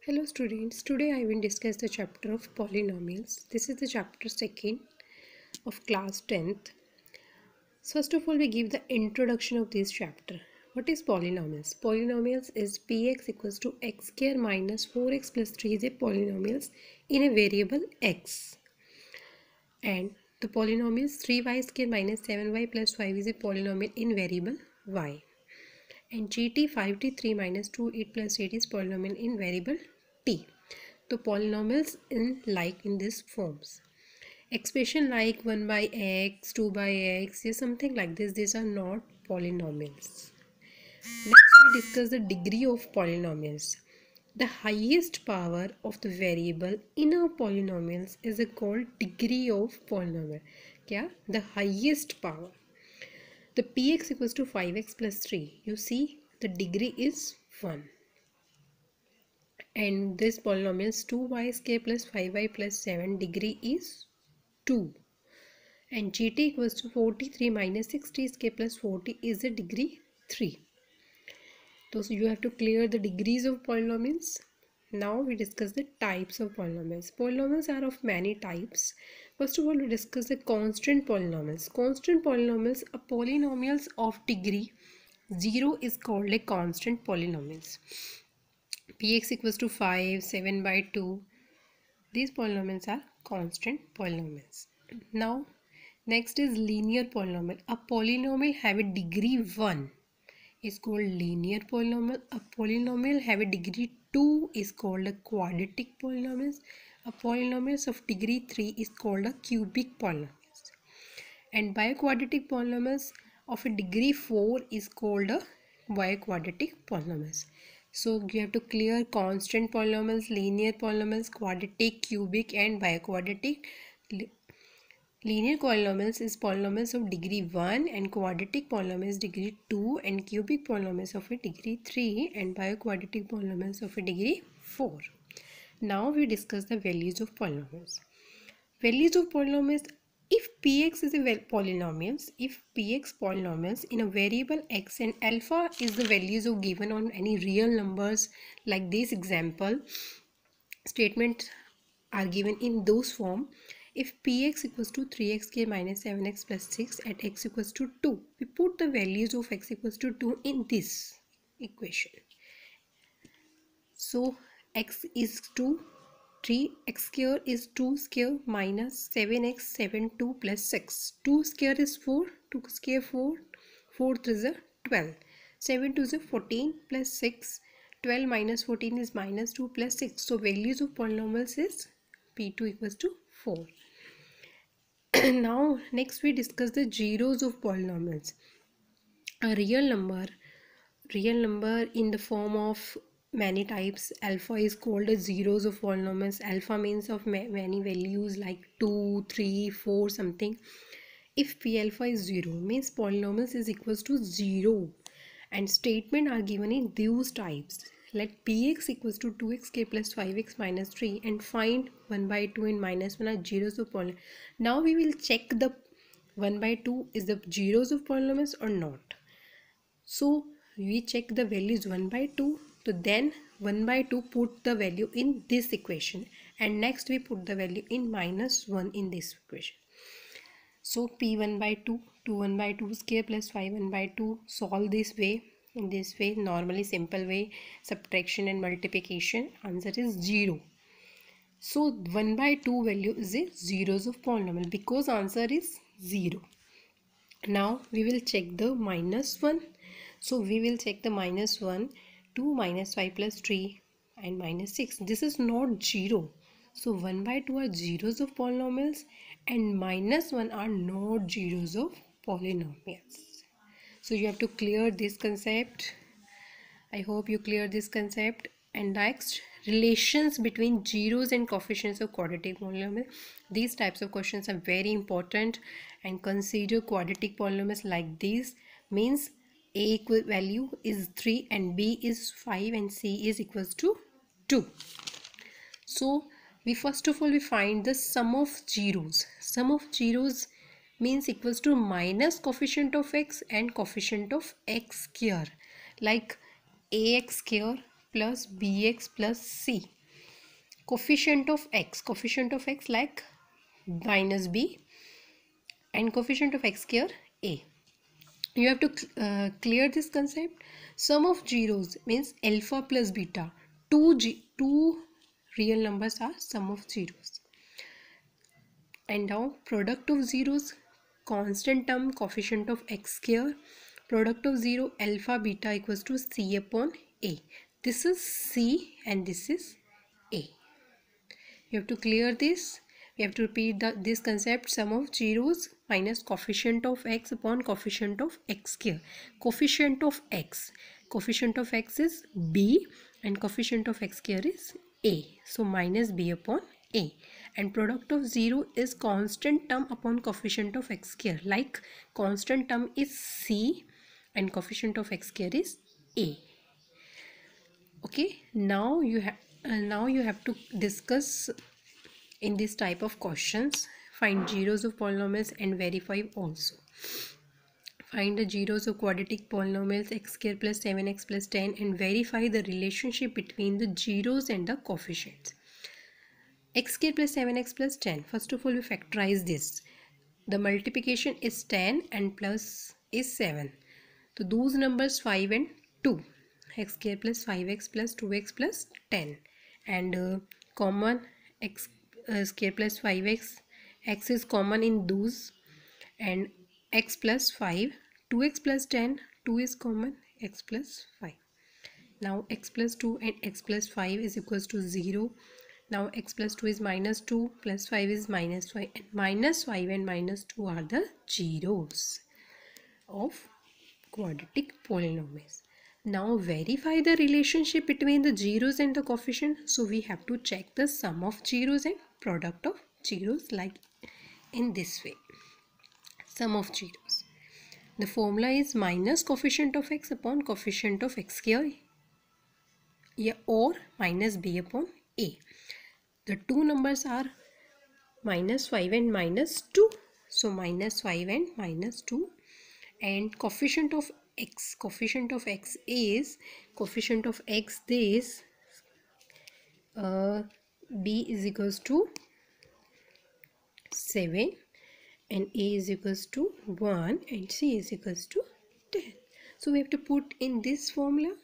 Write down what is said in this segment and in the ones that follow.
Hello students, today I will discuss the chapter of polynomials. This is the chapter 2nd of class 10th. First of all, we give the introduction of this chapter. What is polynomials? Polynomials is px equals to x square minus 4x plus 3 is a polynomials in a variable x. And the polynomials 3y square minus 7y plus 5 is a polynomial in variable y. And gt 5t3 minus 2 8 plus 8 is polynomial in variable t. So polynomials in this forms. Expression like 1 by x, 2 by x, is something like this. These are not polynomials. Next we discuss the degree of polynomials. The highest power of the variable in our polynomials is called degree of polynomial. क्या? The highest power. The px equals to 5x plus 3. You see the degree is 1. And this polynomial is 2y square plus 5y plus 7, degree is 2. And gt equals to 43 minus 6t square plus 40 is the degree 3. So you have to clear the degrees of polynomials. Now we discuss the types of polynomials. Polynomials are of many types. First of all, we discuss the constant polynomials. Constant polynomials are polynomials of degree 0 is called a constant polynomials. Px equals to 5, 7 by 2. These polynomials are constant polynomials. Now, next is linear polynomial. A polynomial have a degree 1 is called linear polynomial. A polynomial have a degree 2 is called a quadratic polynomial. A polynomial of degree 3 is called a cubic polynomial. And biquadratic polynomials of a degree 4 is called a biquadratic polynomials. So you have to clear constant polynomials, linear polynomials, quadratic, cubic and biquadratic. Linear polynomials is polynomials of degree 1 and quadratic polynomials degree 2 and cubic polynomials of a degree 3 and biquadratic polynomials of a degree 4. Now we discuss the values of polynomials. Values of polynomials. If px is a polynomials, if px polynomials in a variable x and alpha is the values of given on any real numbers, like this example, statements are given in those form. If px equals to 3x square minus 7x plus 6 at x equals to 2, we put the values of x equals to 2 in this equation. So x is 2, 3, x square is 2 square minus 7x 7 2 plus 6. 2 square is 4, 2 square 4, 4 is a 12, 7 2 is a 14 plus 6, 12 minus 14 is minus 2 plus 6. So values of polynomials is p2 equals to 4. Now next we discuss the zeros of polynomials. A real number in the form of many types. Alpha is called as zeros of polynomials. Alpha means of many values like 2, 3, 4 something. If p alpha is 0 means polynomials is equals to 0 and statement are given in those types. Let px equals to 2x k plus 5x minus 3 and find 1 by 2 and minus 1 are zeros of polynomials. Now we will check the 1 by 2 is the zeros of polynomials or not. So we check the values 1 by 2. So then 1 by 2 put the value in this equation and next we put the value in minus 1 in this equation. So p1 by 2, 2 1 by 2 square plus 5 1 by 2. Solve this way. In this way, normally simple way, subtraction and multiplication. Answer is 0. So 1 by 2 value is a zeros of polynomial because answer is 0. Now we will check the minus 1. So we will check the minus 1, 2 minus 5 plus 3 and minus 6. This is not 0. So 1 by 2 are zeros of polynomials and minus 1 are not zeros of polynomials. So you have to clear this concept. I hope you clear this concept. And next, relations between zeros and coefficients of quadratic polynomial. These types of questions are very important and consider quadratic polynomials like this. Means a equal value is 3 and b is 5 and c is equals to 2. So we first of all we find the sum of zeros. Sum of zeros means equals to minus coefficient of x and coefficient of x square, like ax square plus bx plus c. Coefficient of x like minus b, and coefficient of x square a. You have to clear this concept. Sum of zeros means alpha plus beta. Two real numbers are sum of zeros. And now product of zeros, constant term coefficient of x square. Product of 0 alpha beta equals to c upon a. This is c and this is a. You have to clear this. We have to repeat this concept. Sum of zeros minus coefficient of x upon coefficient of x square. Coefficient of x is b and coefficient of x square is a. So minus b upon a. And product of 0 is constant term upon coefficient of x square. Like constant term is c and coefficient of x square is a. Okay, now you have to discuss in this type of questions. Find zeros of polynomials and verify also. Find the zeros of quadratic polynomials x square plus 7x plus 10 and verify the relationship between the zeros and the coefficients. X square plus 7x plus 10. First of all, we factorize this. The multiplication is 10 and plus is 7. So those numbers 5 and 2. X square plus 5x plus 2x plus 10. And common x square plus 5x. X is common in those. And x plus 5. 2x plus 10. 2 is common. X plus 5. Now x plus 2 and x plus 5 is equals to 0. Now x plus 2 is minus 2 plus 5 is minus 5, and minus 5 and minus 2 are the zeros of quadratic polynomials. Now verify the relationship between the zeros and the coefficient. So we have to check the sum of zeros and product of zeros like in this way. Sum of zeros. The formula is minus coefficient of x upon coefficient of x square, yeah, or minus b upon a. The two numbers are minus 5 and minus 2. So minus 5 and minus 2. And coefficient of x is b is equals to 7 and a is equals to 1 and c is equals to 10. So we have to put in this formula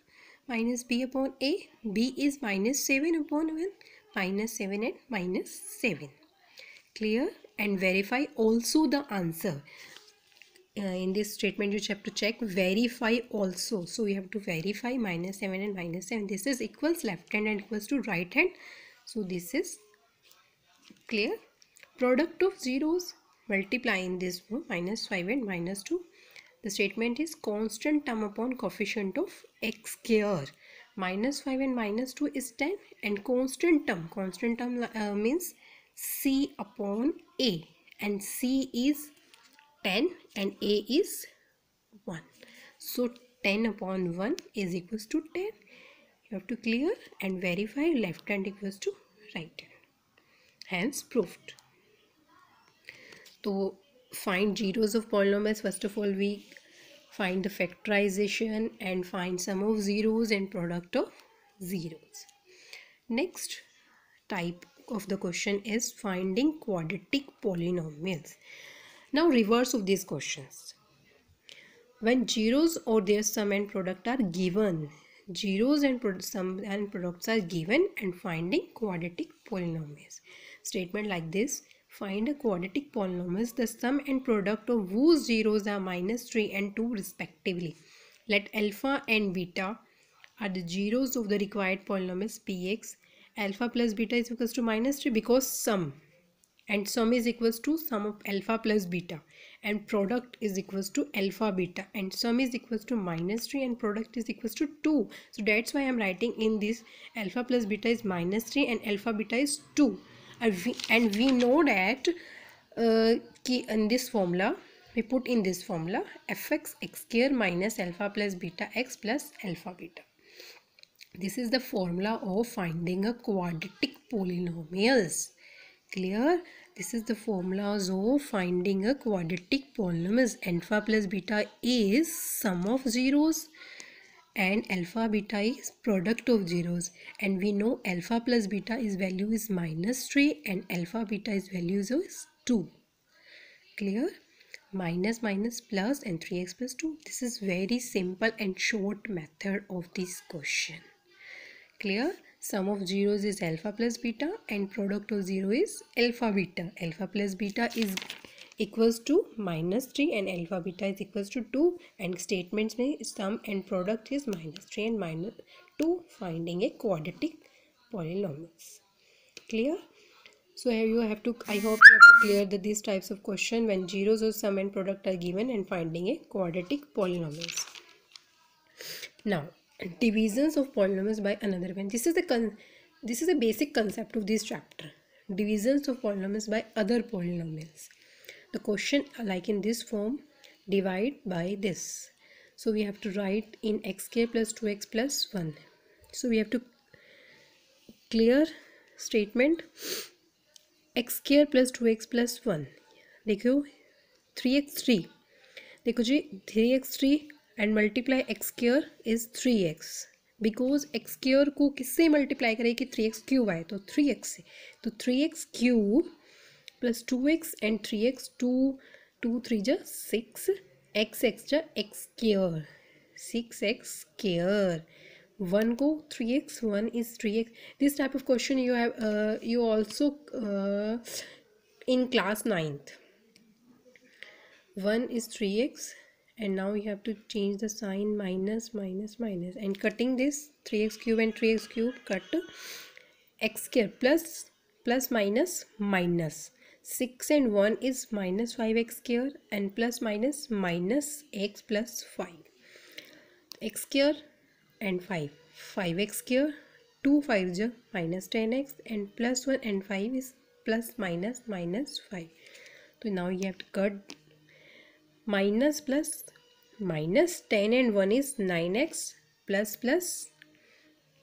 minus b upon a. B is minus 7 upon 1. Minus 7 and minus 7. Clear? And verify also the answer. In this statement you have to check verify also. So you have to verify minus 7 and minus 7. This is equals left hand and equals to right hand. So this is clear. Product of zeros, multiply in this one, minus 5 and minus 2. The statement is constant term upon coefficient of x square. Minus 5 and minus 2 is 10 and constant term means c upon a, and c is 10 and a is 1. So 10 upon 1 is equals to 10. You have to clear and verify left hand equals to right hand. Hence proved. So find zeros of polynomials. First of all, we find the factorization and find sum of zeros and product of zeros. Next type of the question is finding quadratic polynomials. Now reverse of these questions. When zeros or their sum and product are given, zeros and sum and products are given, and finding quadratic polynomials. Statement like this. Find a quadratic polynomials, the sum and product of whose zeros are minus 3 and 2 respectively. Let alpha and beta are the zeros of the required polynomials px. Alpha plus beta is equals to minus 3 because sum, and sum is equals to sum of alpha plus beta, and product is equals to alpha beta, and sum is equals to minus 3 and product is equals to 2. So that's why I am writing in this alpha plus beta is minus 3 and alpha beta is 2. And we know that in this formula, we put in this formula fx x square minus alpha plus beta x plus alpha beta. This is the formula of finding a quadratic polynomials. Clear? This is the formulas of finding a quadratic polynomials. Alpha plus beta is sum of zeros. and alpha beta is product of zeros, and we know alpha plus beta is value is -3 and alpha beta is values is 2. Clear? Minus minus plus and 3x plus 2. This is very simple and short method of this question. Clear? Sum of zeros is alpha plus beta and product of 0 is alpha beta. Alpha plus beta is equals to -3 and alpha beta is equals to 2, and statements में sum and product is -3 and -2, finding a quadratic polynomials. Clear? So here you have to, I hope you have to clear these types of question when zeros or sum and product are given and finding a quadratic polynomials. Now divisions of polynomials by another one. This is a basic concept of this chapter. Divisions of polynomials by other polynomials. The question like in this form, divide by this. So we have to write in x square plus 2x plus 1. So we have to clear statement x square plus 2x plus 1. देखो 3x3, देखो जी 3x3 and multiply x square is 3x, because x square को किससे multiply करें कि 3x cube आए, तो 3x से, तो 3x cube plus 2x and 3x, 2 3 जा 6, x जा x स्क्वायर, 6x स्क्वायर, 1 को 3x, 1 is 3x. This type of question you have you also in class 9th. 1 is 3x and now you have to change the sign, minus minus minus, and cutting this 3x cube and 3x cube, cut x square plus minus minus, 6 and 1 is minus 5x square and plus minus minus x plus 5, x square and 5x square, 2 5 ja minus 10x and plus 1 and 5 is plus minus minus 5. So now you have to cut minus plus minus, 10 and 1 is 9x plus plus,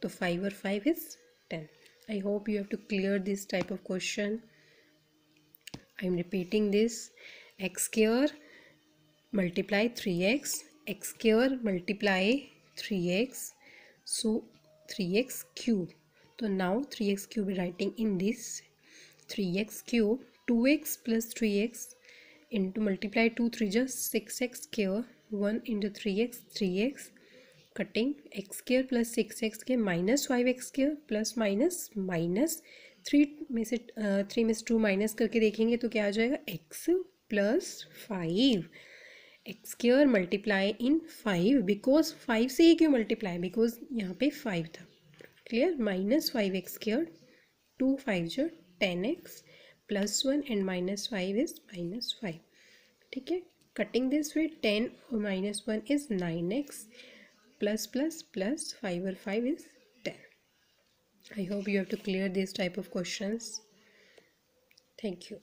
so 5 or 5 is 10. I hope you have to clear this type of question. I am repeating this, x square multiply 3x, x square multiply 3x, so 3x cube. So now 3x cube writing in this, 3x cube, 2x plus 3x into multiply 2 3 just 6x square, 1 into 3x 3x, cutting x square plus 6x के minus 5x square plus minus minus 3 में से 3 में से 2 minus करके देखेंगे तो क्या आ जाएगा, x plus 5, x square multiply in 5, because 5 से ही क्यों मल्टीप्लाई, बिकॉज यहाँ पे 5 था. क्लियर? माइनस 5x square, 2 5 जो 10x plus 1 and minus 5 is minus 5. ठीक है, कटिंग दिस वे 10 और minus 1 is 9x plus plus plus 5 or 5 is 10. I hope you have to clear this type of questions. Thank you.